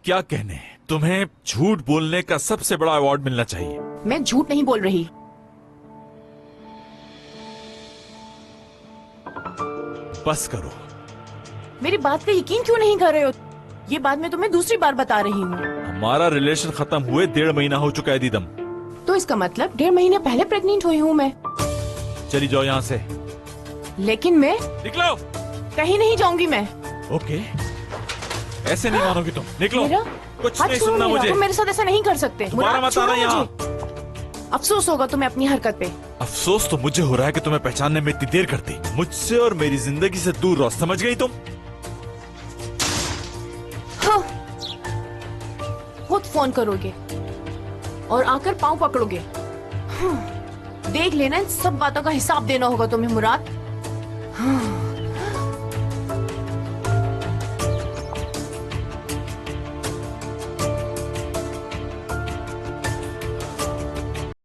क्या कहने, तुम्हें झूठ बोलने का सबसे बड़ा अवार्ड मिलना चाहिए। मैं झूठ नहीं बोल रही। बस करो। मेरी बात का यकीन क्यों नहीं कर रहे हो? ये बात मैं तुम्हें दूसरी बार बता रही हूँ। हमारा रिलेशन खत्म हुए 1.5 महीना हो चुका है दीदम। तो इसका मतलब 1.5 महीने पहले प्रेग्नेंट हुई हूँ मैं। चली जाओ यहाँ से। लेकिन मैं निकलो। कहीं नहीं जाऊंगी मैं। ओके, ऐसे नहीं मानोगी तुम। निकलो। मेरा कुछ हाथ नहीं छोड़ो सुनना मेरा। मुझे। तुम मेरे साथ ऐसा नहीं कर सकते। दोबारा मुराद, मत आना छोड़ो यहाँ। मुझे। अफसोस होगा तुम्हें अपनी हरकत पे। अफसोस तो मुझे हो रहा है कि तुम्हें पहचानने में इतनी देर करती। मुझसे और मेरी जिंदगी से दूर रहो, समझ गई तुम? हाँ। खुद फोन करोगे और आकर पांव पकड़ोगे। हाँ। देख लेना, इन सब बातों का हिसाब देना होगा तुम्हें मुराद। हाँ।